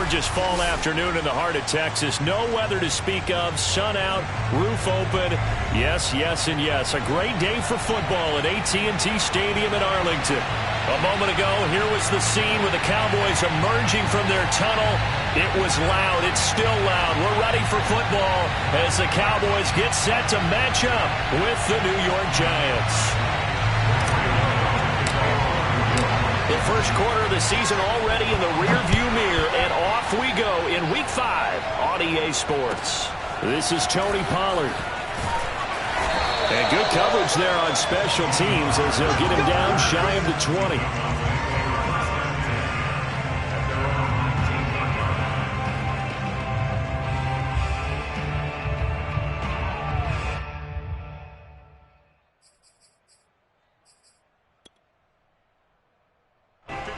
gorgeous fall afternoon in the heart of Texas. No weather to speak of. Sun out, roof open. Yes, yes, and yes. A great day for football at AT&T Stadium in Arlington. A moment ago, here was the scene with the Cowboys emerging from their tunnel. It was loud. It's still loud. We're ready for football as the Cowboys get set to match up with the New York Giants. The first quarter of the season already in the rearview mirror, and off we go in Week 5 on EA Sports. This is Tony Pollard. And good coverage there on special teams as they'll get him down shy of the 20.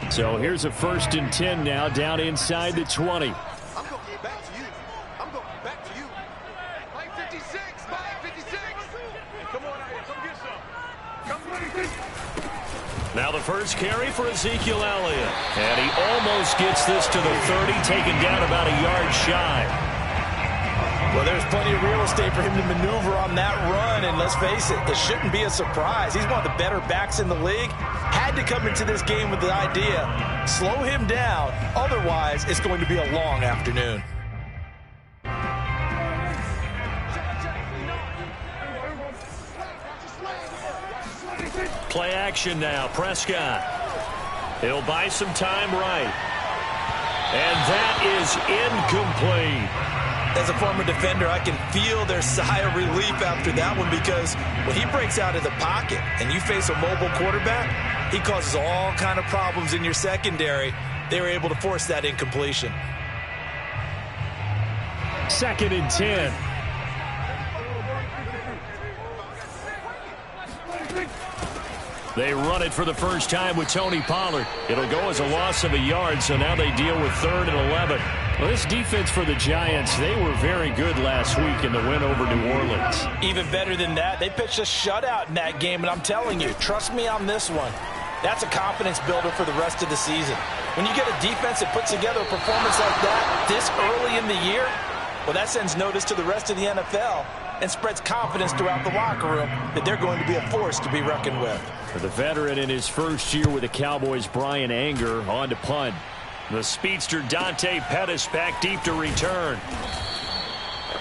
So here's a 1st and 10 now down inside the 20. I'm going to get back to you. I'm going to get back to you. Play 56. Play 56. Come on out here. Come get some. Come Now the first carry for Ezekiel Elliott. And he almost gets this to the 30, taken down about a yard shy. Well, there's plenty of real estate for him to maneuver on that run, and let's face it, it shouldn't be a surprise. He's one of the better backs in the league. Had to come into this game with the idea, slow him down, otherwise it's going to be a long afternoon. Play action now, Prescott. He'll buy some time right. And that is incomplete. As a former defender, I can feel their sigh of relief after that one, because when he breaks out of the pocket and you face a mobile quarterback, he causes all kind of problems in your secondary. They were able to force that incompletion. 2nd and 10. They run it for the first time with Tony Pollard. It'll go as a loss of a yard, so now they deal with 3rd and 11. Well, this defense for the Giants, they were very good last week in the win over New Orleans. Even better than that, they pitched a shutout in that game, and I'm telling you, trust me on this one. That's a confidence builder for the rest of the season. When you get a defense that puts together a performance like that this early in the year, well, that sends notice to the rest of the NFL and spreads confidence throughout the locker room that they're going to be a force to be reckoned with. For the veteran in his first year with the Cowboys, Brian Anger, on to punt. The speedster Dante Pettis back deep to return.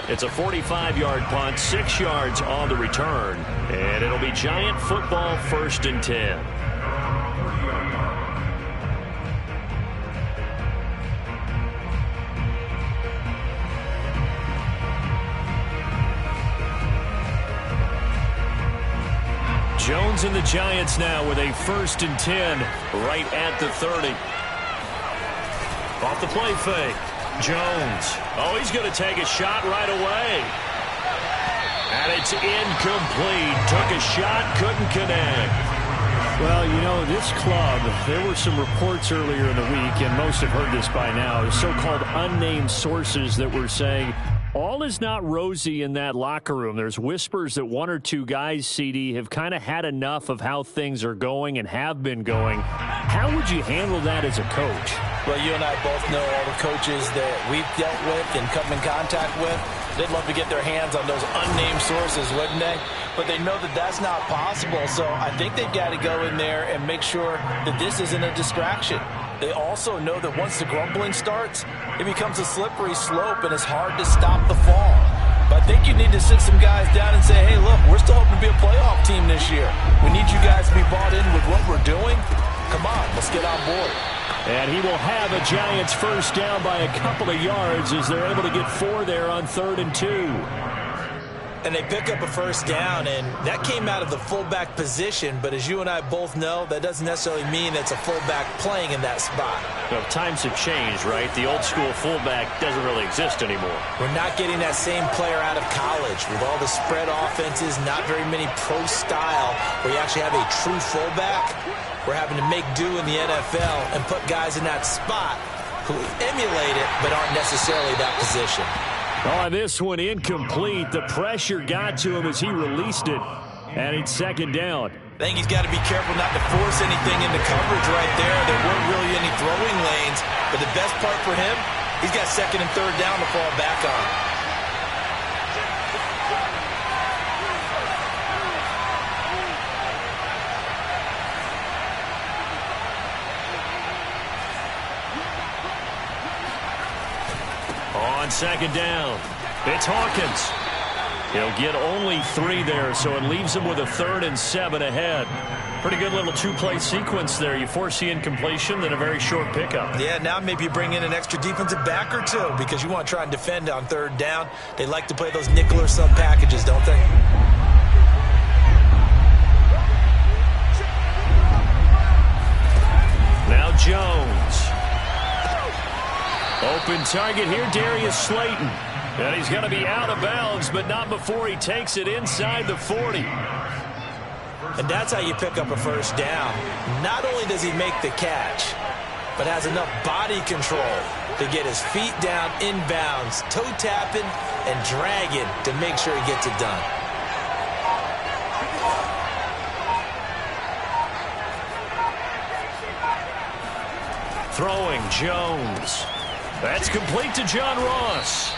It's a 45-yard punt, 6 yards on the return, and it'll be Giant football 1st and 10. Jones and the Giants now with a 1st and 10 right at the 30. Off the play fake. Jones. Oh, he's going to take a shot right away. And it's incomplete. Took a shot, couldn't connect. Well, you know, this club, there were some reports earlier in the week, and most have heard this by now, so-called unnamed sources that were saying all is not rosy in that locker room. There's whispers that 1 or 2 guys, CD, have kind of had enough of how things are going and have been going. How would you handle that as a coach? Well, you and I both know all the coaches that we've dealt with and come in contact with. They'd love to get their hands on those unnamed sources, wouldn't they? But they know that that's not possible, so I think they've got to go in there and make sure that this isn't a distraction. They also know that once the grumbling starts, it becomes a slippery slope and it's hard to stop the fall. But I think you need to sit some guys down and say, hey, look, we're still hoping to be a playoff team this year. We need you guys to be bought in with what we're doing. Come on, let's get on board. And he will have a Giants first down by a couple of yards as they're able to get 4 there on 3rd and 2. And they pick up a first down, and that came out of the fullback position. But as you and I both know, that doesn't necessarily mean it's a fullback playing in that spot. Well, times have changed, right? The old school fullback doesn't really exist anymore. We're not getting that same player out of college with all the spread offenses, not very many pro style where you actually have a true fullback. We're having to make do in the NFL and put guys in that spot who emulate it but aren't necessarily that position. Oh, this one incomplete. The pressure got to him as he released it. And it's 2nd down. I think he's got to be careful not to force anything into coverage right there. There weren't really any throwing lanes. But the best part for him, He's got second and third down to fall back on. On second down, it's Hawkins. He'll get only 3 there, so it leaves him with a 3rd and 7 ahead. Pretty good little 2-play sequence there. You force the incompletion, then a very short pickup. Yeah, now maybe you bring in an extra defensive back or 2 because you want to try and defend on 3rd down. They like to play those nickel or sub packages, don't they? Now Jones. Open target here, Darius Slayton. And he's going to be out of bounds, but not before he takes it inside the 40. And that's how you pick up a first down. Not only does he make the catch, but has enough body control to get his feet down inbounds, toe tapping and dragging to make sure he gets it done. Throwing Jones. That's complete to John Ross.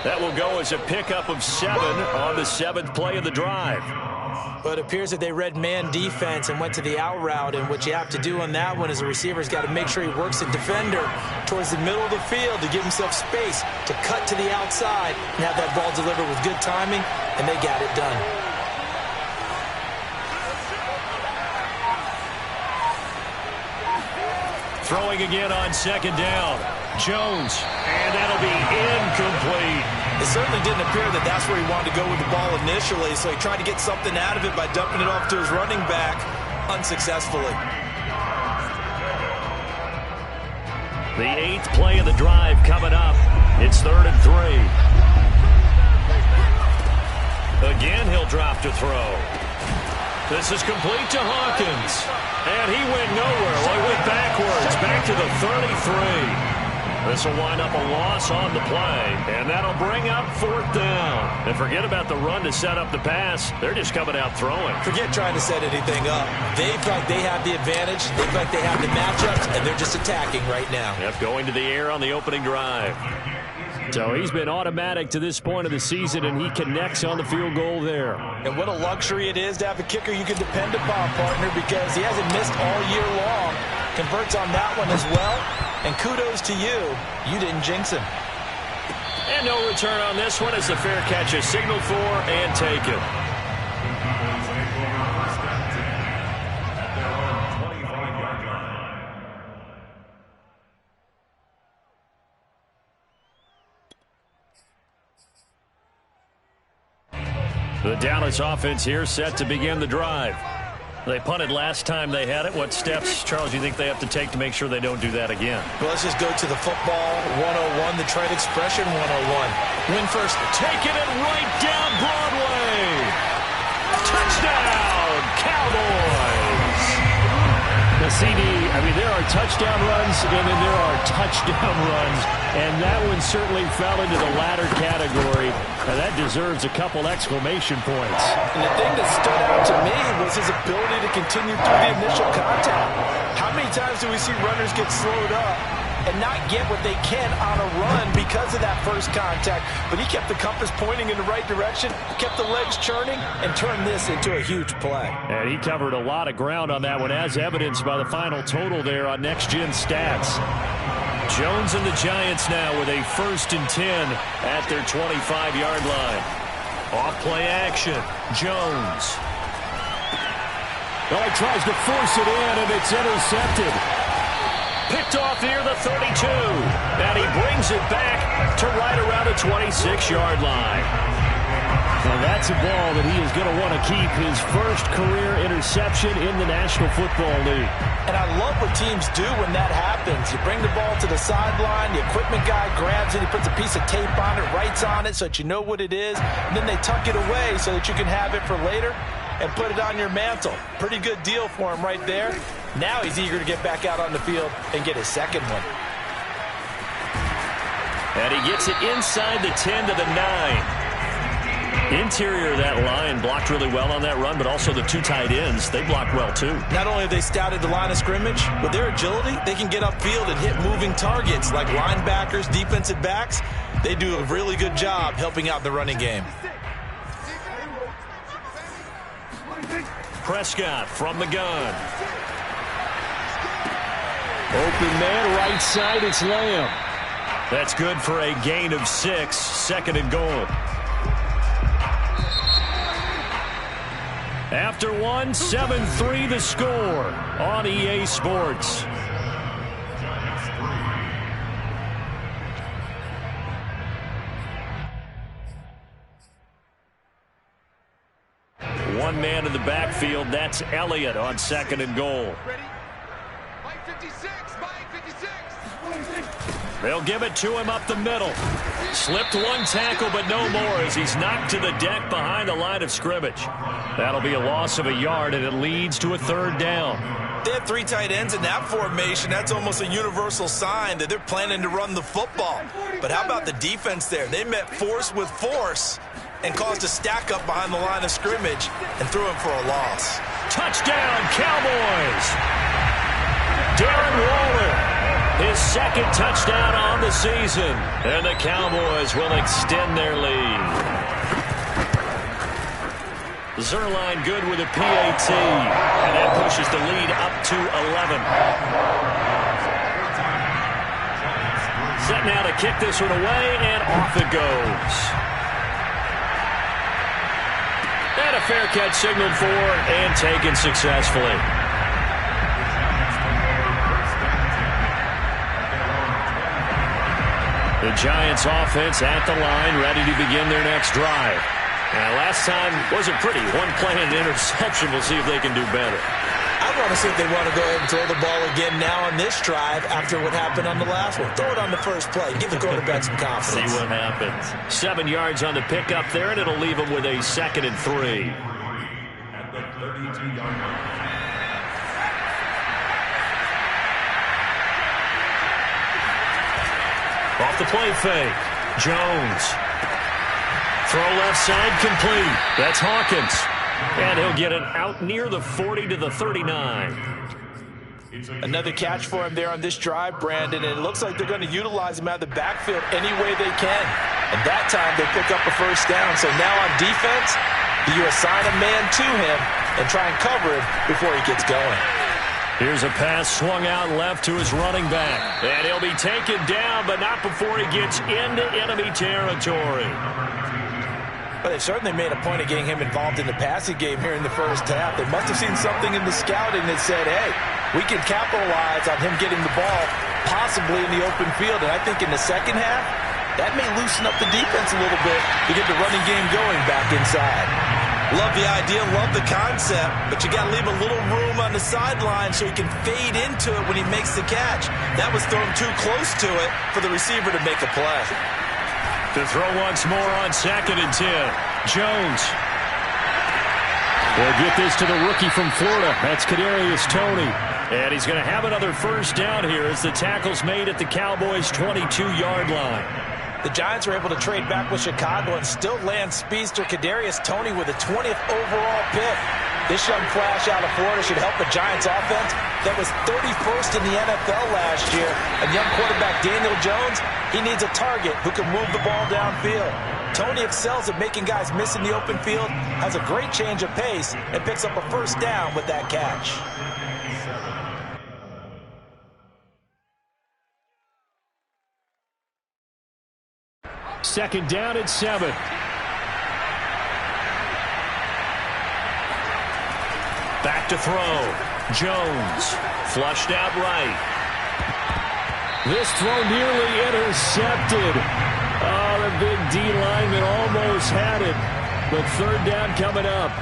That will go as a pickup of 7 on the 7th play of the drive. But it appears that they read man defense and went to the out route, and what you have to do on that one is the receiver's got to make sure he works the defender towards the middle of the field to give himself space to cut to the outside and have that ball delivered with good timing, and they got it done. Throwing again on second down. Jones, and that'll be incomplete. It certainly didn't appear that that's where he wanted to go with the ball initially, so he tried to get something out of it by dumping it off to his running back unsuccessfully. The 8th play of the drive coming up. It's 3rd and 3. Again, he'll drop to throw. This is complete to Hawkins. And he went nowhere. Well, he went backwards, back to the 33. This will wind up a loss on the play, and that'll bring up 4th down. And forget about the run to set up the pass. They're just coming out throwing. Forget trying to set anything up. They feel like they have the advantage. They feel like they have the matchups, and they're just attacking right now. Yep, going to the air on the opening drive. So he's been automatic to this point of the season, and he connects on the field goal there. And what a luxury it is to have a kicker you can depend upon, partner, because he hasn't missed all year long. Converts on that one as well. And kudos to you. You didn't jinx him. And no return on this one as the fair catch is signaled for and taken. The Dallas offense here set to begin the drive. They punted last time they had it. What steps, Charles, do you think they have to take to make sure they don't do that again? Well, let's just go to the football 101, the trade expression 101. Win first. Taking it right down Broadway. Touchdown, Cowboys. The CD, I mean, there are touchdown runs, and then there are touchdown runs, and that one certainly fell into the latter category. Now, that deserves a couple exclamation points. And the thing that stood out to me was his ability to continue through the initial contact. How many times do we see runners get slowed up and not get what they can on a run because of that first contact? But he kept the compass pointing in the right direction, kept the legs churning, and turned this into a huge play. And he covered a lot of ground on that one, as evidenced by the final total there on Next Gen Stats. Jones and the Giants now with a 1st and 10 at their 25-yard line. Off play action. Jones. Oh, he tries to force it in, and it's intercepted. Picked off near the 32. And he brings it back to right around the 26-yard line. Now that's a ball that he is going to want to keep, his first career interception in the National Football League. And I love what teams do when that happens. You bring the ball to the sideline, the equipment guy grabs it, he puts a piece of tape on it, writes on it so that you know what it is, and then they tuck it away so that you can have it for later and put it on your mantle. Pretty good deal for him right there. Now he's eager to get back out on the field and get his second one. And he gets it inside the 10 to the 9. Interior of that line blocked really well on that run, but also the two tight ends, they blocked well too. Not only have they scouted the line of scrimmage, with their agility, they can get upfield and hit moving targets like linebackers, defensive backs. They do a really good job helping out the running game. Prescott from the gun. Open man, right side, it's Lamb. That's good for a gain of 6, 2nd and goal. After one, 7-3 the score on EA Sports. One man in the backfield, that's Elliott on 2nd and goal. They'll give it to him up the middle. Slipped one tackle, but no more as he's knocked to the deck behind the line of scrimmage. That'll be a loss of a yard, and it leads to a 3rd down. They have 3 tight ends in that formation. That's almost a universal sign that they're planning to run the football. But how about the defense there? They met force with force and caused a stack up behind the line of scrimmage and threw him for a loss. Touchdown, Cowboys! Darren Waller. His 2nd touchdown on the season. And the Cowboys will extend their lead. Zuerlein good with a PAT. And that pushes the lead up to 11. Set now to kick this one away, and off it goes. And a fair catch signaled for and taken successfully. The Giants offense at the line, ready to begin their next drive. Now, last time wasn't pretty. One play and an interception. We'll see if they can do better. I want to see if they want to go ahead and throw the ball again now on this drive after what happened on the last one. Throw it on the first play. Give the quarterback some confidence. See what happens. 7 yards on the pickup there, and it'll leave them with a 2nd and 3. At the 32-yard line. Off the play fake. Jones. Throw left side complete. That's Hawkins. And he'll get it out near the 40 to the 39. Another catch for him there on this drive, Brandon, and it looks like they're going to utilize him out of the backfield any way they can. And that time they pick up a 1st down. So now on defense, you assign a man to him and try and cover him before he gets going. Here's a pass swung out left to his running back. And he'll be taken down, but not before he gets into enemy territory. But they've certainly made a point of getting him involved in the passing game here in the first half. They must have seen something in the scouting that said, hey, we can capitalize on him getting the ball possibly in the open field. And I think in the second half, that may loosen up the defense a little bit to get the running game going back inside. Love the idea, love the concept, but you got to leave a little room on the sideline so he can fade into it when he makes the catch. That was thrown too close to it for the receiver to make a play. To throw once more on 2nd and 10. Jones. We'll get this to the rookie from Florida. That's Kadarius Toney. And he's going to have another 1st down here as the tackle's made at the Cowboys' 22-yard line. The Giants were able to trade back with Chicago and still land speedster Kadarius Toney with a 20th overall pick. This young flash out of Florida should help the Giants offense that was 31st in the NFL last year. And young quarterback Daniel Jones, he needs a target who can move the ball downfield. Toney excels at making guys miss in the open field, has a great change of pace, and picks up a 1st down with that catch. Second down at 7. Back to throw. Jones. Flushed out right. This throw nearly intercepted. Oh, the big D lineman almost had it. But 3rd down coming up.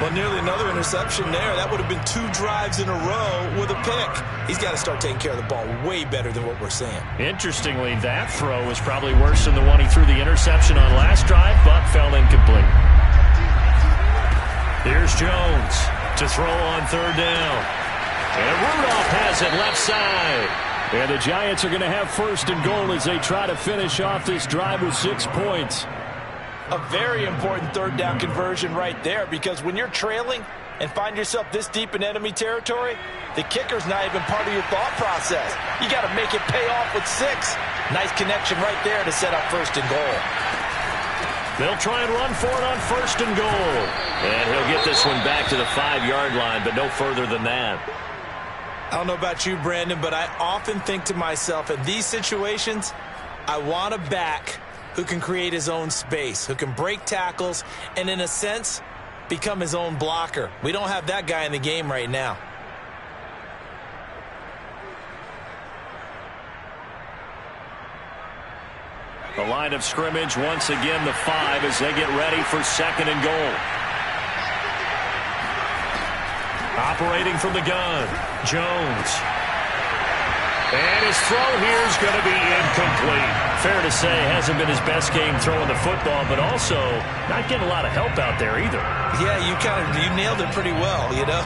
Well, nearly another interception there. That would have been 2 drives in a row with a pick. He's got to start taking care of the ball way better than what we're seeing. Interestingly, that throw was probably worse than the one he threw the interception on last drive, but fell incomplete. Here's Jones to throw on 3rd down. And Rudolph has it left side. And the Giants are going to have 1st and goal as they try to finish off this drive with 6 points. A very important third down conversion right there, because when you're trailing and find yourself this deep in enemy territory, the kicker's not even part of your thought process. You got to make it pay off with 6. Nice connection right there to set up 1st and goal. They'll try and run for it on 1st and goal. And he'll get this one back to the 5-yard line, but no further than that. I don't know about you, Brandon, but I often think to myself, in these situations, I want a back who can create his own space, who can break tackles, and in a sense, become his own blocker. We don't have that guy in the game right now. The line of scrimmage, once again, the 5 as they get ready for 2nd and goal. Operating from the gun, Jones. And his throw here is going to be incomplete. Fair to say, hasn't been his best game throwing the football, but also not getting a lot of help out there either. Yeah, you nailed it pretty well, you know.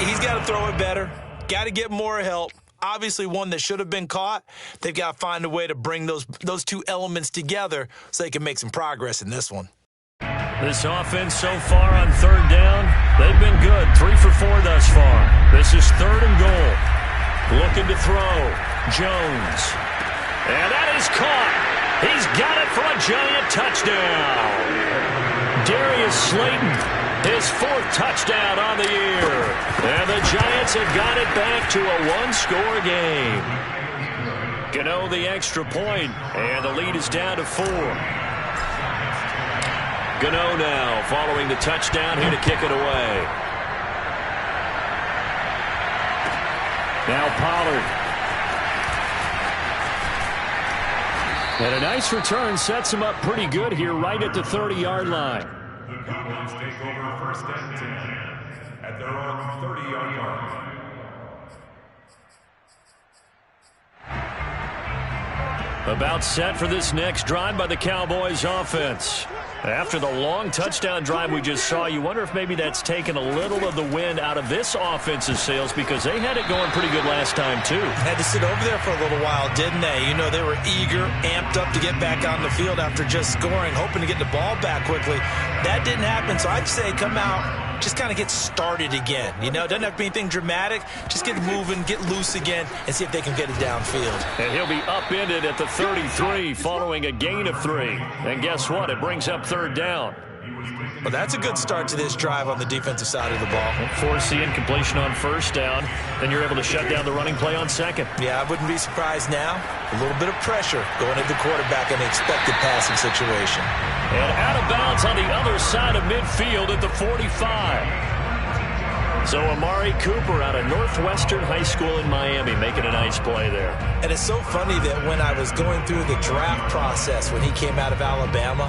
He's got to throw it better. Got to get more help. Obviously one that should have been caught. They've got to find a way to bring those two elements together so they can make some progress in this one. This offense so far on 3rd down, they've been good. 3 for 4 thus far. This is 3rd and goal. Looking to throw. Jones. And that is caught. He's got it for a giant touchdown. Darius Slayton, his 4th touchdown on the year. And the Giants have got it back to a 1-score game. Gano the extra point, and the lead is down to 4. Gano now following the touchdown here to kick it away. Now Pollard. And a nice return sets him up pretty good here right at the 30-yard line. The Cowboys take over 1st and 10 at their own 30-yard line. About set for this next drive by the Cowboys offense. After the long touchdown drive we just saw, you wonder if maybe that's taken a little of the wind out of this offense's sails, because they had it going pretty good last time too. Had to sit over there for a little while, didn't they? You know, they were eager, amped up to get back on the field after just scoring, hoping to get the ball back quickly. That didn't happen, so I'd say come out, just kind of get started again. You know, it doesn't have to be anything dramatic. Just get moving, get loose again, and see if they can get it downfield. And he'll be upended at the 33 following a gain of 3. And guess what? It brings up 3rd down. Well, that's a good start to this drive on the defensive side of the ball. Force the incompletion on 1st down. Then you're able to shut down the running play on 2nd. Yeah, I wouldn't be surprised now. A little bit of pressure going at the quarterback in the expected passing situation. And out of bounds on the other side of midfield at the 45. So Amari Cooper out of Northwestern High School in Miami making a nice play there. And it's so funny that when I was going through the draft process when he came out of Alabama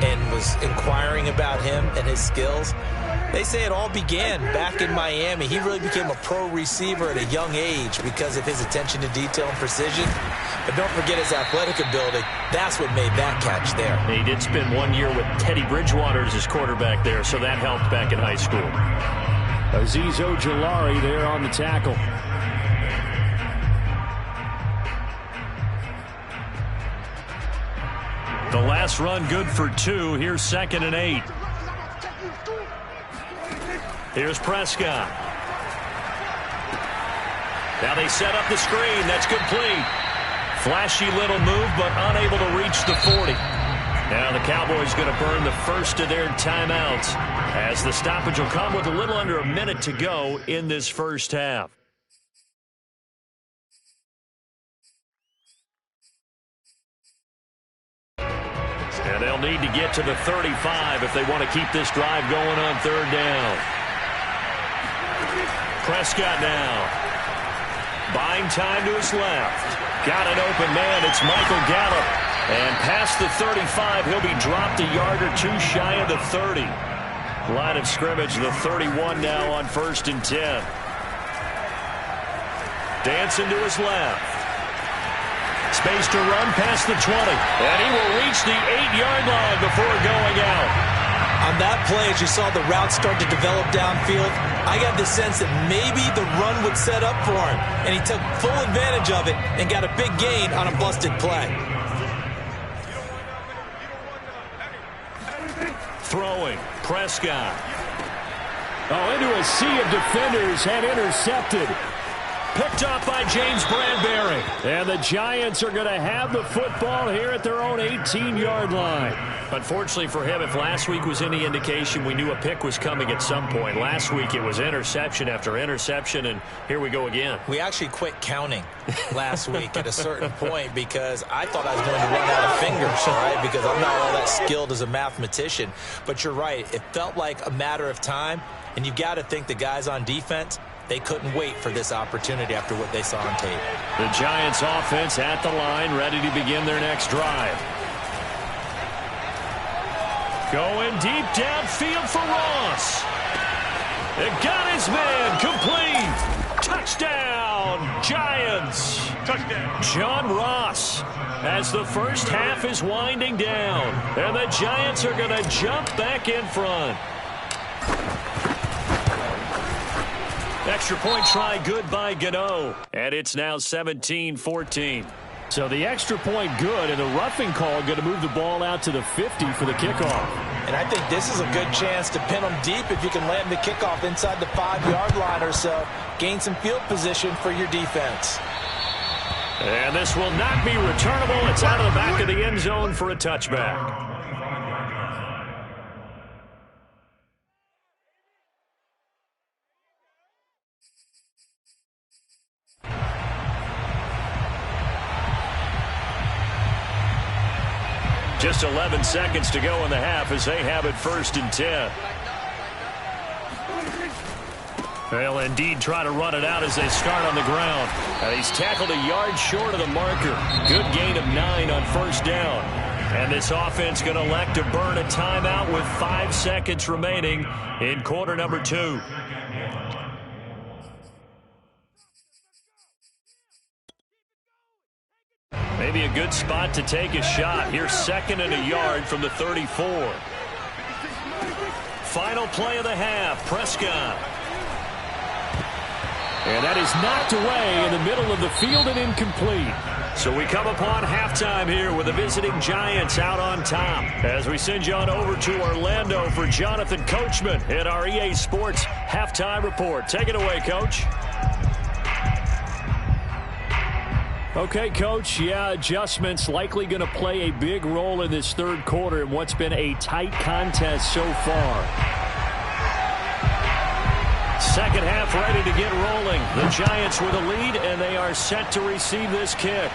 and was inquiring about him and his skills, they say it all began back in Miami. He really became a pro receiver at a young age because of his attention to detail and precision. But don't forget his athletic ability. That's what made that catch there. He did spend 1 year with Teddy Bridgewater as his quarterback there, so that helped back in high school. Azeez Ojulari there on the tackle. The last run good for 2. Here's 2nd and 8. Here's Prescott. Now they set up the screen. That's complete. Flashy little move, but unable to reach the 40. Now the Cowboys going to burn the first of their timeouts as the stoppage will come with a little under a minute to go in this first half. And they'll need to get to the 35 if they want to keep this drive going on 3rd down. Prescott now. Buying time to his left. Got an open man. It's Michael Gallup. And past the 35, he'll be dropped a yard or 2 shy of the 30. Line of scrimmage, the 31 now on 1st and 10. Dancing to his left. Space to run past the 20. And he will reach the 8-yard line before going out. On that play, as you saw the route start to develop downfield, I got the sense that maybe the run would set up for him. And he took full advantage of it and got a big gain on a busted play. Throwing, Prescott. Oh, into a sea of defenders and intercepted. Picked up by James Bradbury. And the Giants are going to have the football here at their own 18-yard line. Unfortunately for him, if last week was any indication, we knew a pick was coming at some point. Last week it was interception after interception, and here we go again. We actually quit counting last week at a certain point because I thought I was going to run out of fingers, all right, because I'm not all that skilled as a mathematician. But you're right. It felt like a matter of time, and you've got to think the guys on defense, they couldn't wait for this opportunity after what they saw on tape. The Giants offense at the line, ready to begin their next drive. Going deep downfield for Ross. It got his man complete. Touchdown, Giants. Touchdown. John Ross, as the first half is winding down. And the Giants are going to jump back in front. Extra point try good by Gano. And it's now 17-14. So the extra point good, and the roughing call going to move the ball out to the 50 for the kickoff. And I think this is a good chance to pin them deep if you can land the kickoff inside the 5-yard line or so. Gain some field position for your defense. And this will not be returnable. It's out of the back of the end zone for a touchback. Just 11 seconds to go in the half as they have it 1st and 10. They'll indeed try to run it out as they start on the ground. He's tackled a yard short of the marker. Good gain of 9 on 1st down. And this offense going to elect to burn a timeout with 5 seconds remaining in quarter number 2. Maybe a good spot to take a shot. Here's 2nd and a yard from the 34. Final play of the half, Prescott. And that is knocked away in the middle of the field and incomplete. So we come upon halftime here with the visiting Giants out on top. As we send you on over to Orlando for Jonathan Coachman in our EA Sports Halftime Report. Take it away, Coach. Okay, Coach, yeah, adjustments likely going to play a big role in this 3rd quarter in what's been a tight contest so far. 2nd half ready to get rolling. The Giants with a lead, and they are set to receive this kick.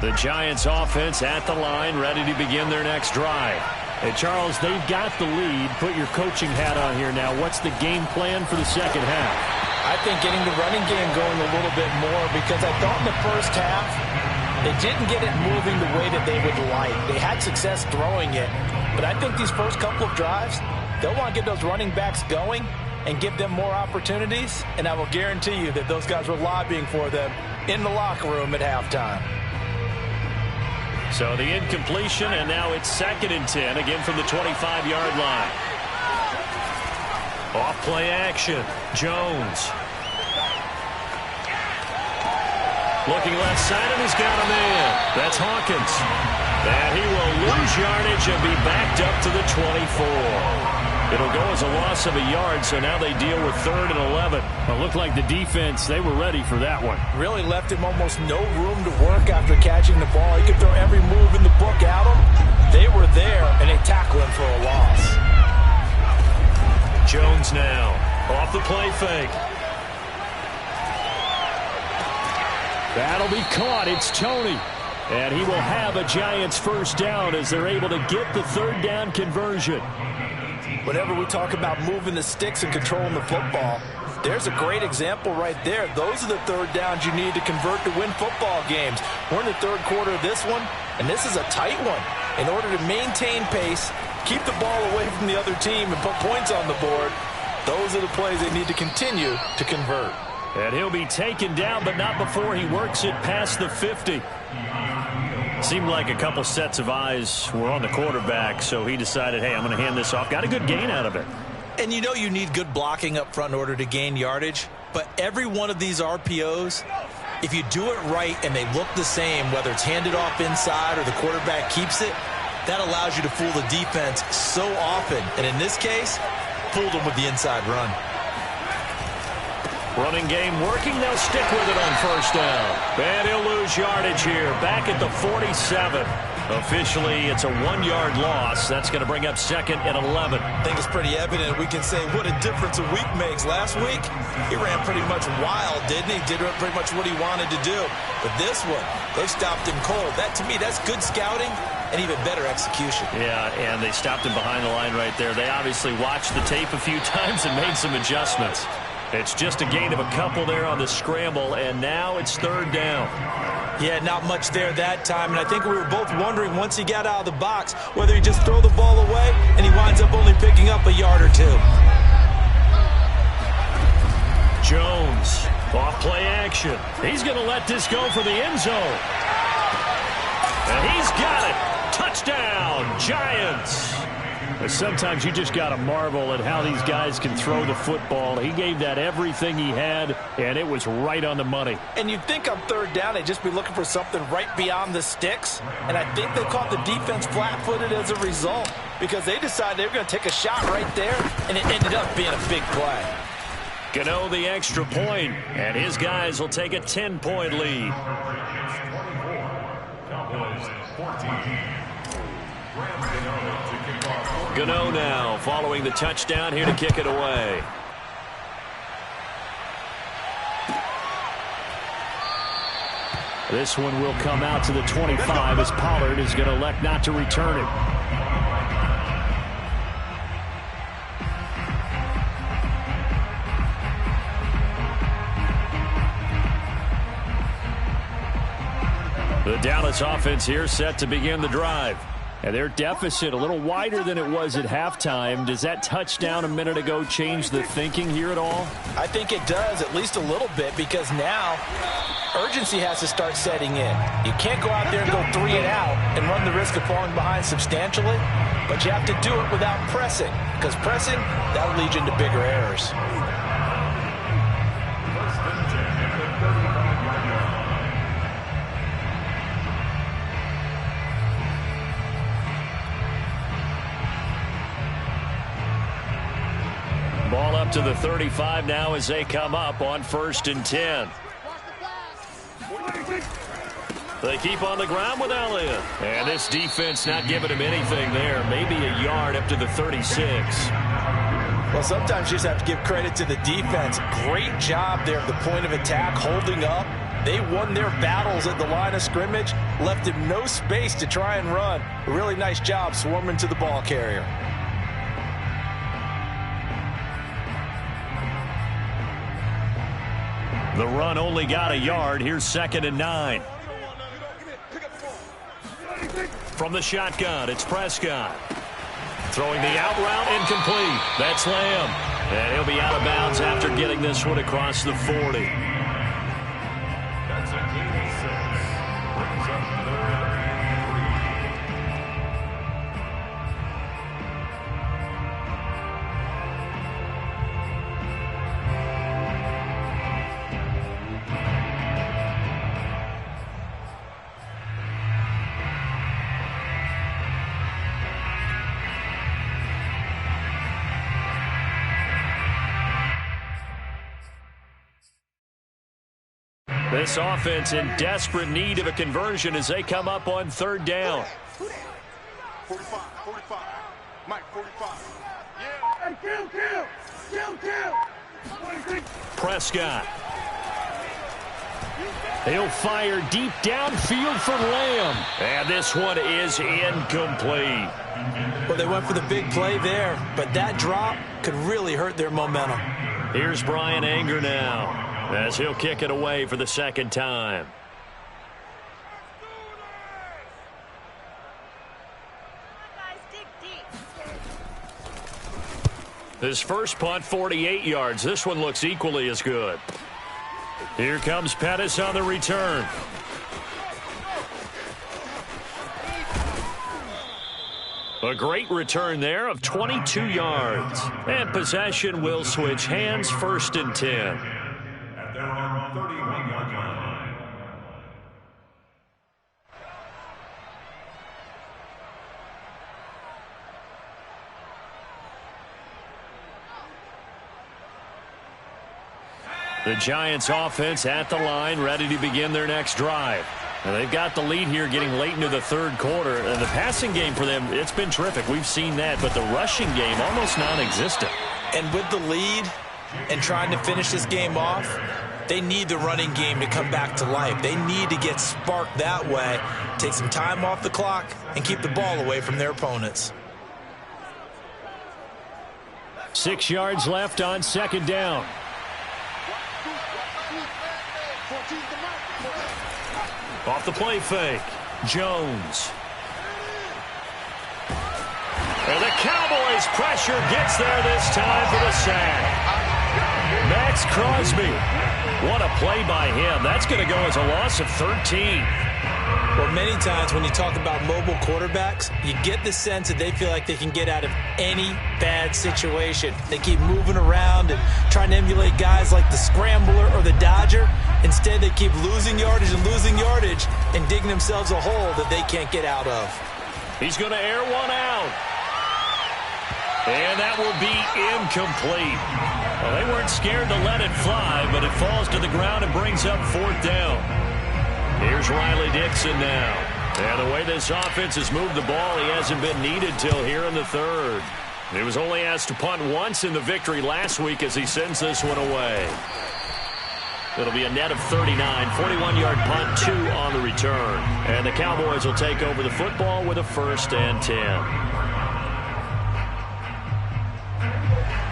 The Giants offense at the line, ready to begin their next drive. Hey, Charles, they've got the lead. Put your coaching hat on here now. What's the game plan for the 2nd half? I think getting the running game going a little bit more because I thought in the first half they didn't get it moving the way that they would like. They had success throwing it, but I think these first couple of drives, they'll want to get those running backs going and give them more opportunities, and I will guarantee you that those guys were lobbying for them in the locker room at halftime. So the incompletion, and now it's 2nd and 10, again from the 25-yard line. Off play action, Jones. Looking left side, and he's got a man. That's Hawkins. And he will lose yardage and be backed up to the 24. It'll go as a loss of a yard, so now they deal with 3rd and 11. It looked like the defense, they were ready for that one. Really left him almost no room to work after catching the ball. He could throw every move in the book at him. They were there, and they tackled him for a loss. Jones now, off the play fake. That'll be caught. It's Toney. And he will have a Giants 1st down as they're able to get the 3rd down conversion. Whenever we talk about moving the sticks and controlling the football, there's a great example right there. Those are the 3rd downs you need to convert to win football games. We're in the 3rd quarter of this one, and this is a tight one. In order to maintain pace, keep the ball away from the other team, and put points on the board, those are the plays they need to continue to convert. And he'll be taken down, but not before he works it past the 50. Seemed like a couple sets of eyes were on the quarterback, so he decided, hey, I'm going to hand this off. Got a good gain out of it. And you know you need good blocking up front in order to gain yardage, but every one of these RPOs, if you do it right and they look the same, whether it's handed off inside or the quarterback keeps it, that allows you to fool the defense so often. And in this case, fooled them with the inside run. Running game working. They'll stick with it on first down. And he'll lose yardage here. Back at the 47. Officially, it's a 1-yard loss. That's going to bring up 2nd and 11. I think it's pretty evident. We can say what a difference a week makes. Last week, he ran pretty much wild, didn't he? Did pretty much what he wanted to do. But this one, they stopped him cold. That, to me, that's good scouting and even better execution. Yeah, and they stopped him behind the line right there. They obviously watched the tape a few times and made some adjustments. It's just a gain of a couple there on the scramble, and now it's 3rd down. Yeah, not much there that time, and I think we were both wondering once he got out of the box whether he just throw the ball away and he winds up only picking up a yard or two. Jones, off play action. He's going to let this go for the end zone. And he's got it. Touchdown, Giants. Sometimes you just got to marvel at how these guys can throw the football. He gave that everything he had, and it was right on the money. And you'd think on 3rd down they'd just be looking for something right beyond the sticks. And I think they caught the defense flat-footed as a result because they decided they were going to take a shot right there, and it ended up being a big play. Gano the extra point, and his guys will take a 10-point lead. Cowboys 14. Gano now following the touchdown here to kick it away. This one will come out to the 25 as Pollard is going to elect not to return it. The Dallas offense here set to begin the drive. And their deficit a little wider than it was at halftime. Does that touchdown a minute ago change the thinking here at all? I think it does, at least a little bit, because now urgency has to start setting in. You can't go out there and go 3 and out and run the risk of falling behind substantially, but you have to do it without pressing, because pressing, that'll lead you into bigger errors. Ball up to the 35 now as they come up on 1st and 10. They keep on the ground with Elliott. And this defense not giving him anything there. Maybe a yard up to the 36. Well, sometimes you just have to give credit to the defense. Great job there at the point of attack, holding up. They won their battles at the line of scrimmage, left him no space to try and run. A really nice job swarming to the ball carrier. The run only got a yard. Here's 2nd and 9. From the shotgun, it's Prescott. Throwing the out route, incomplete. That's Lamb. And he'll be out of bounds after getting this one across the 40. That's a gain of 6. Brings up 3rd and 3. This offense in desperate need of a conversion as they come up on 3rd down. 45. Mike, 45. Yeah. Kill. Prescott. He'll fire deep downfield for Lamb. And this one is incomplete. Well, they went for the big play there, but that drop could really hurt their momentum. Here's Brian Anger now as he'll kick it away for the 2nd time. His first punt, 48 yards. This one looks equally as good. Here comes Pettis on the return. A great return there of 22 yards. And possession will switch hands, 1st and 10. At their own 31-yard line. The Giants offense at the line, ready to begin their next drive. And they've got the lead here getting late into the 3rd quarter. And the passing game for them, it's been terrific. We've seen that. But the rushing game, almost non-existent. And with the lead and trying to finish this game off, they need the running game to come back to life. They need to get sparked that way, take some time off the clock, and keep the ball away from their opponents. 6 yards left on 2nd down. Off the play fake, Jones. And the Cowboys' pressure gets there this time for the sack. Max Crosby. What a play by him. That's going to go as a loss of 13. Well, many times when you talk about mobile quarterbacks, you get the sense that they feel like they can get out of any bad situation. They keep moving around and trying to emulate guys like the Scrambler or the Dodger. Instead, they keep losing yardage and digging themselves a hole that they can't get out of. He's going to air one out. And that will be incomplete. Well, they weren't scared to let it fly, but it falls to the ground and brings up 4th down. Here's Riley Dixon now. And the way this offense has moved the ball, he hasn't been needed till here in the 3rd. He was only asked to punt once in the victory last week as he sends this one away. It'll be a net of 39, 41-yard punt, 2 on the return. And the Cowboys will take over the football with a 1st and 10.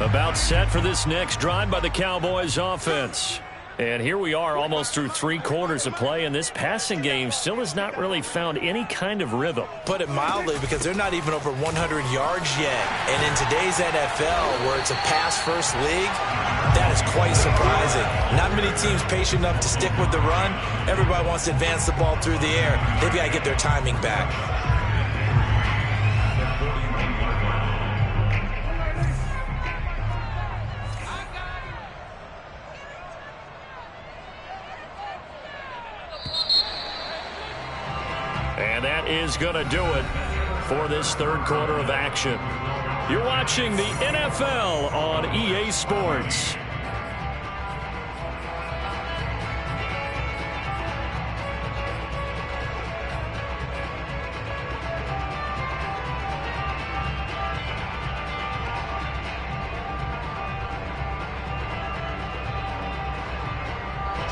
About set for this next drive by the Cowboys offense. And here we are almost through 3 quarters of play, and this passing game still has not really found any kind of rhythm. Put it mildly, because they're not even over 100 yards yet. And in today's NFL, where it's a pass-first league, that is quite surprising. Not many teams patient enough to stick with the run. Everybody wants to advance the ball through the air. They've got to get their timing back. And that is going to do it for this 3rd quarter of action. You're watching the NFL on EA Sports.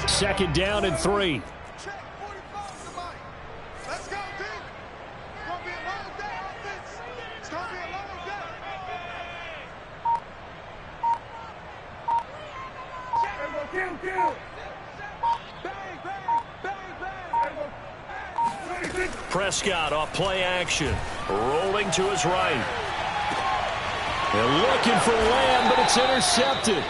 Second down and 3. Prescott off play action, rolling to his right. They're looking for Lamb, but it's intercepted.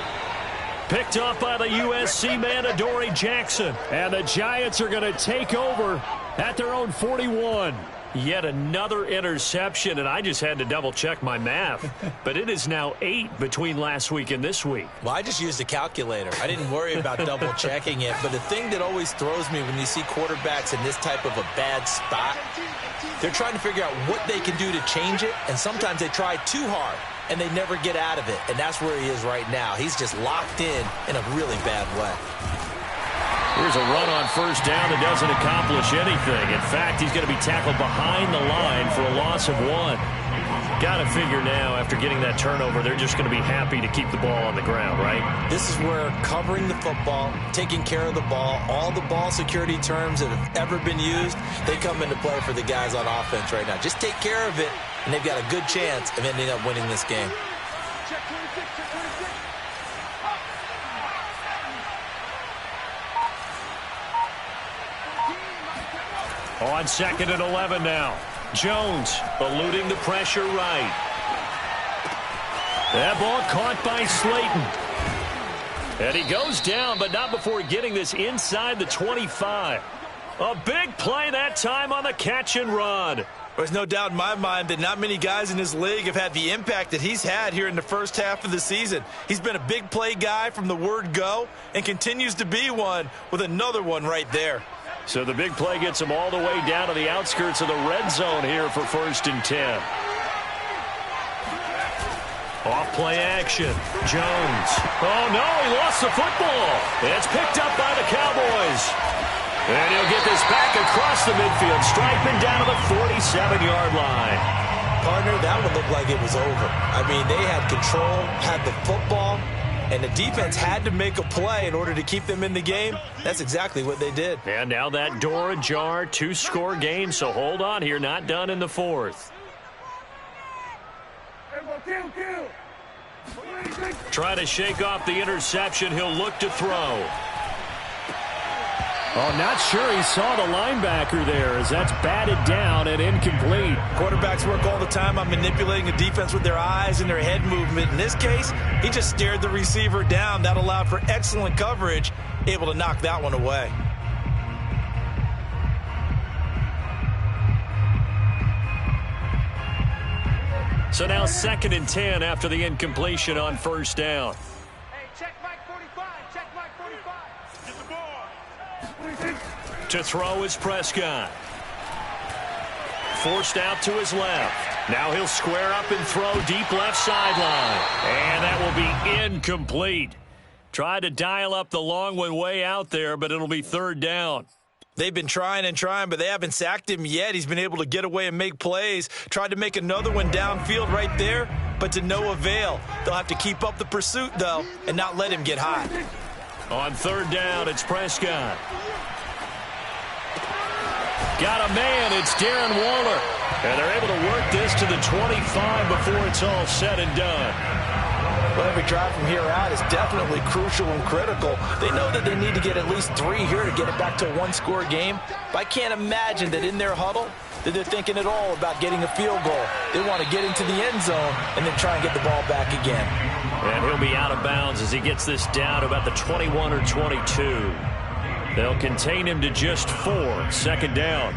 Picked off by the USC man, Adoree Jackson. And the Giants are going to take over at their own 41. Yet another interception, and I just had to double-check my math. But it is now 8 between last week and this week. Well, I just used a calculator. I didn't worry about double-checking it. But the thing that always throws me when you see quarterbacks in this type of a bad spot, they're trying to figure out what they can do to change it, and sometimes they try too hard, and they never get out of it. And that's where he is right now. He's just locked in a really bad way. Here's a run on 1st down that doesn't accomplish anything. In fact, he's going to be tackled behind the line for a loss of 1. Got to figure now, after getting that turnover, they're just going to be happy to keep the ball on the ground, right? This is where covering the football, taking care of the ball, all the ball security terms that have ever been used, they come into play for the guys on offense right now. Just take care of it, and they've got a good chance of ending up winning this game. On 2nd and 11 now. Jones eluding the pressure right. That ball caught by Slayton. And he goes down, but not before getting this inside the 25. A big play that time on the catch and run. There's no doubt in my mind that not many guys in this league have had the impact that he's had here in the first half of the season. He's been a big play guy from the word go and continues to be one with another one right there. So the big play gets him all the way down to the outskirts of the red zone here for 1st and 10. Off play action. Jones. Oh, no, he lost the football. It's picked up by the Cowboys. And he'll get this back across the midfield, striping down to the 47-yard line. Partner, that would look like it was over. I mean, they had control, had the football, and the defense had to make a play in order to keep them in the game. That's exactly what they did. And now that door ajar, 2-score game, so hold on here, not done in the 4th. Trying to shake off the interception, he'll look to throw. Oh, not sure he saw the linebacker there as that's batted down and incomplete. Quarterbacks work all the time on manipulating a defense with their eyes and their head movement. In this case, he just stared the receiver down. That allowed for excellent coverage, able to knock that one away. So now 2nd and 10 after the incompletion on 1st down. To throw is Prescott. Forced out to his left. Now he'll square up and throw deep left sideline. And that will be incomplete. Tried to dial up the long one way out there, but it'll be 3rd down. They've been trying and trying, but they haven't sacked him yet. He's been able to get away and make plays. Tried to make another one downfield right there, but to no avail. They'll have to keep up the pursuit, though, and not let him get hot. On 3rd down, it's Prescott. Got a man, it's Darren Waller. And they're able to work this to the 25 before it's all said and done. Well, every drive from here out is definitely crucial and critical. They know that they need to get at least 3 here to get it back to a 1-score game. But I can't imagine that in their huddle that they're thinking at all about getting a field goal. They want to get into the end zone and then try and get the ball back again. And he'll be out of bounds as he gets this down to about the 21 or 22. They'll contain him to just 4. 2nd down.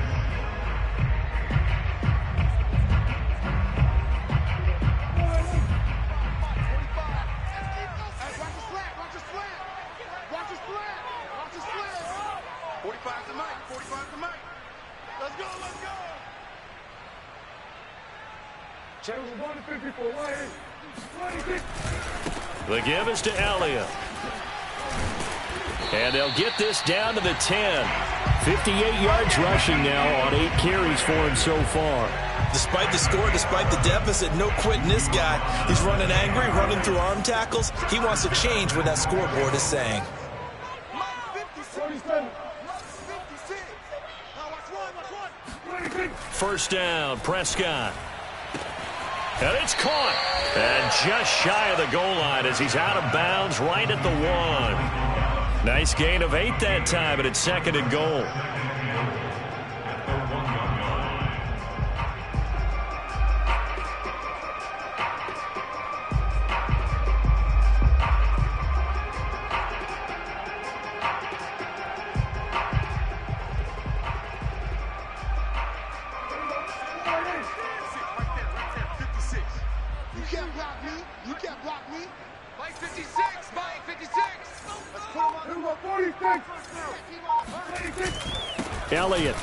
The give is to Elliott. And they'll get this down to the 10. 58 yards rushing now on 8 carries for him so far. Despite the score, despite the deficit, no quitting this guy. He's running angry, running through arm tackles. He wants to change what that scoreboard is saying. First down, Prescott. And it's caught. And just shy of the goal line as he's out of bounds right at the 1. Nice gain of 8 that time, and it's 2nd and goal. Elliott.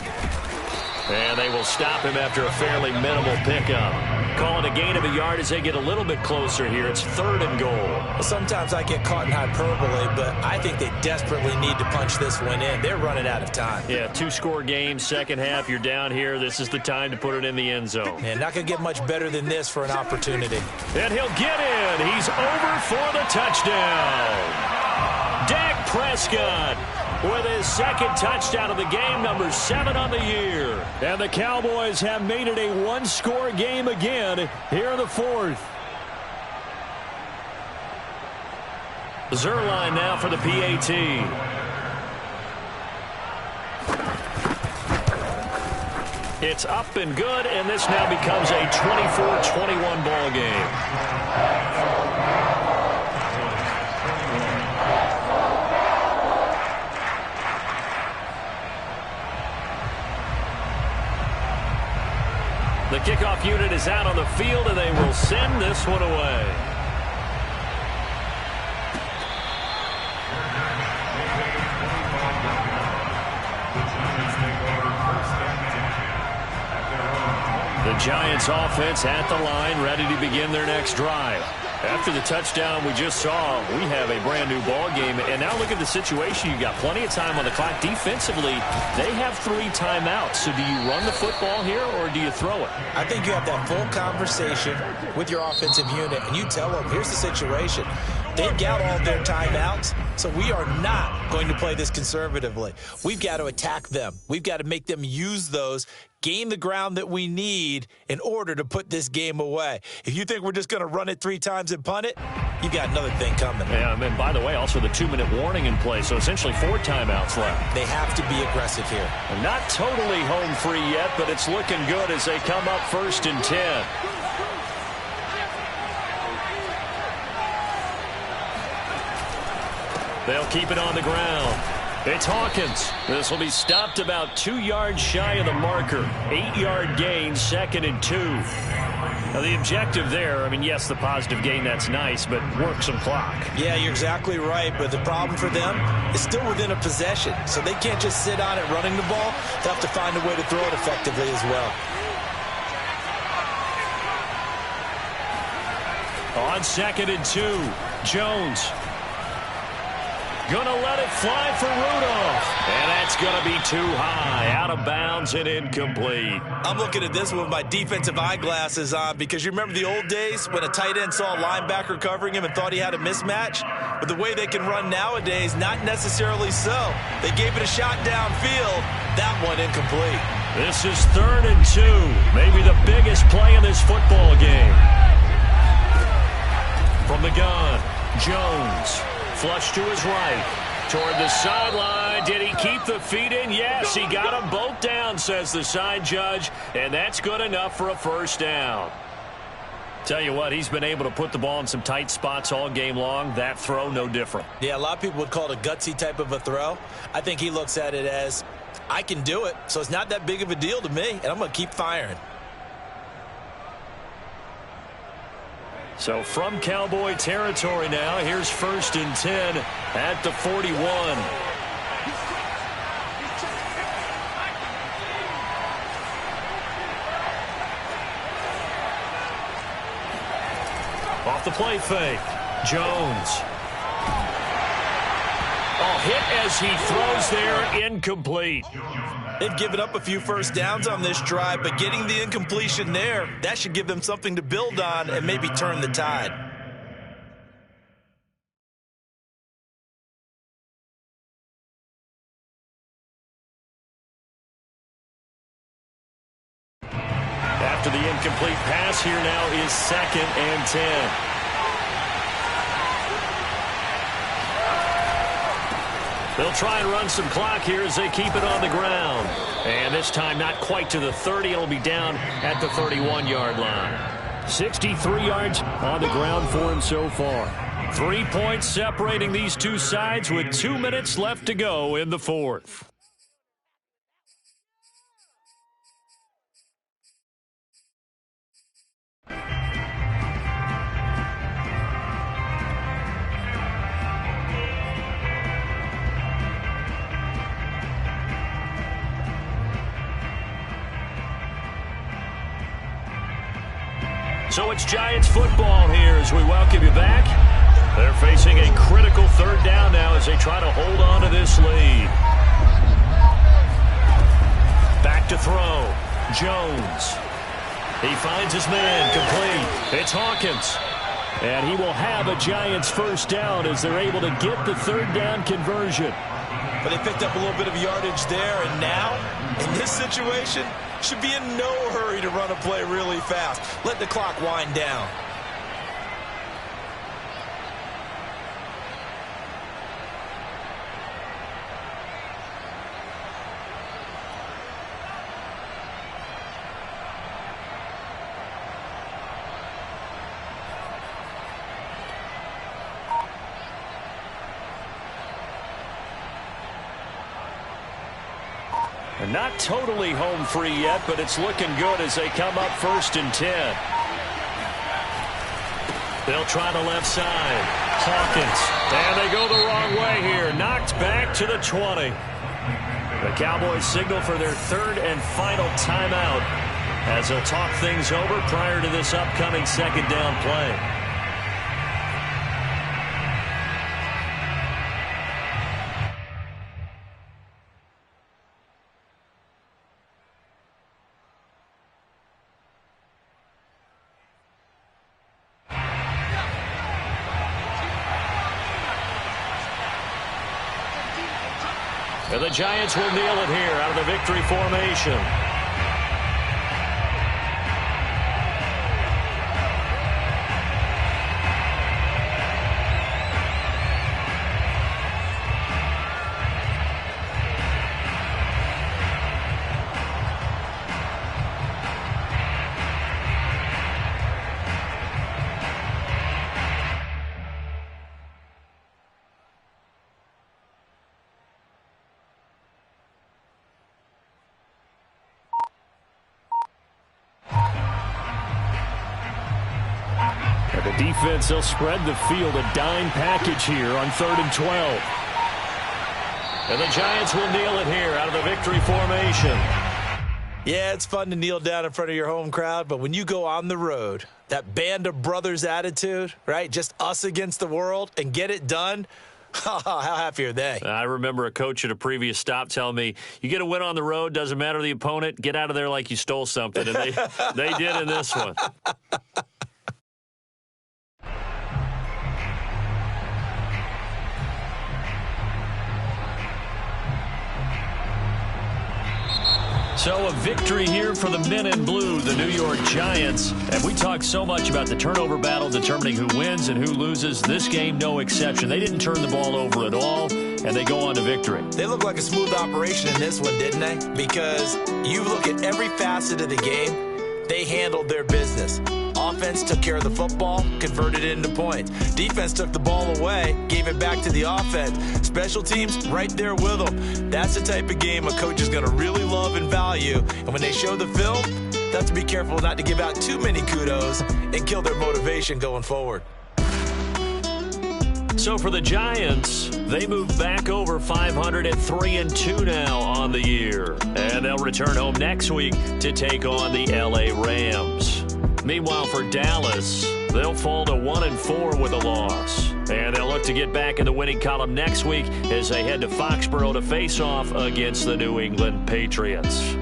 And they will stop him after a fairly minimal pickup. Calling a gain of a yard as they get a little bit closer here. It's 3rd and goal. Well, sometimes I get caught in hyperbole, but I think they desperately need to punch this one in. They're running out of time. Yeah, 2-score game, 2nd half. You're down here. This is the time to put it in the end zone. And not going to get much better than this for an opportunity. And he'll get in. He's over for the touchdown. Dak Prescott with his 2nd touchdown of the game, number 7 on the year. And the Cowboys have made it a 1-score game again here in the 4th. Zuerlein now for the PAT. It's up and good, and this now becomes a 24-21 ball game. the kickoff unit is out on the field, and they will send this one away. The Giants offense at the line, ready to begin their next drive. After the touchdown we just saw, we have a brand new ball game. And now look at the situation. You've got plenty of time on the clock. Defensively, they have 3 timeouts. So do you run the football here or do you throw it? I think you have that full conversation with your offensive unit, and you tell them, here's the situation. They've got all their timeouts, so we are not going to play this conservatively. We've got to attack them. We've got to make them use those, gain the ground that we need in order to put this game away. If you think we're just going to run it 3 times and punt it, you got another thing coming. Yeah, and by the way, also the 2-minute warning in place, so essentially 4 timeouts left. They have to be aggressive here. And not totally home free yet, but it's looking good as they come up 1st and 10. They'll keep it on the ground. It's Hawkins. This will be stopped about 2 yards shy of the marker. 8-yard gain, 2nd and 2. Now, the objective there, I mean, yes, the positive gain, that's nice, but work some clock. Yeah, you're exactly right, but the problem for them is still within a possession, so they can't just sit on it running the ball. They'll have to find a way to throw it effectively as well. On 2nd and 2, Jones. Gonna let it fly for Rudolph. And that's gonna be too high. Out of bounds and incomplete. I'm looking at this one with my defensive eyeglasses on because you remember the old days when a tight end saw a linebacker covering him and thought he had a mismatch? But the way they can run nowadays, not necessarily so. They gave it a shot downfield. That one incomplete. This is 3rd and 2. Maybe the biggest play in this football game. From the gun, Jones. Flush to his right. Toward the sideline. Did he keep the feet in? Yes, he got them both down, says the side judge. And that's good enough for a 1st down. Tell you what, he's been able to put the ball in some tight spots all game long. That throw, no different. Yeah, a lot of people would call it a gutsy type of a throw. I think he looks at it as, I can do it, so it's not that big of a deal to me, and I'm going to keep firing. So from Cowboy territory now, here's 1st and 10 at the 41. Off the play fake, Jones. Oh, hit as he throws there, incomplete. They've given up a few 1st downs on this drive, but getting the incompletion there, that should give them something to build on and maybe turn the tide. After the incomplete pass, here now is 2nd and 10. They'll try and run some clock here as they keep it on the ground. And this time not quite to the 30. It'll be down at the 31-yard line. 63 yards on the ground for him so far. 3 points separating these two sides with 2 minutes left to go in the 4th. So it's Giants football here as we welcome you back. They're facing a critical 3rd down now as they try to hold on to this lead. Back to throw. Jones. He finds his man complete. It's Hawkins. And he will have a Giants 1st down as they're able to get the 3rd down conversion. But they picked up a little bit of yardage there, and now, in this situation, should be in no hurry to run a play really fast. Let the clock wind down. Not totally home free yet, but it's looking good as they come up 1st and 10. They'll try the left side. Hawkins. And they go the wrong way here. Knocked back to the 20. The Cowboys signal for their 3rd and final timeout as they'll talk things over prior to this upcoming 2nd down play. And the Giants will kneel it here out of the victory formation. Defense, they'll spread the field, a dime package here on 3rd and 12. And the Giants will kneel it here out of the victory formation. Yeah, it's fun to kneel down in front of your home crowd, but when you go on the road, that band of brothers attitude, right, just us against the world, and get it done, how happy are they? I remember a coach at a previous stop telling me, you get a win on the road, doesn't matter the opponent, get out of there like you stole something. And they did in this one. So a victory here for the men in blue, the New York Giants. And we talked so much about the turnover battle determining who wins and who loses. This game, no exception. They didn't turn the ball over at all, and they go on to victory. They look like a smooth operation in this one, didn't they? Because you look at every facet of the game, they handled their business. Offense took care of the football, converted it into points. Defense took the ball away, gave it back to the offense. Special teams, right there with them. That's the type of game a coach is going to really love and value. And when they show the film, they have to be careful not to give out too many kudos and kill their motivation going forward. So for the Giants, they move back over 500 at 3-2 now on the year. And they'll return home next week to take on the LA Rams. Meanwhile, for Dallas, they'll fall to 1-4 with a loss. And they'll look to get back in the winning column next week as they head to Foxborough to face off against the New England Patriots.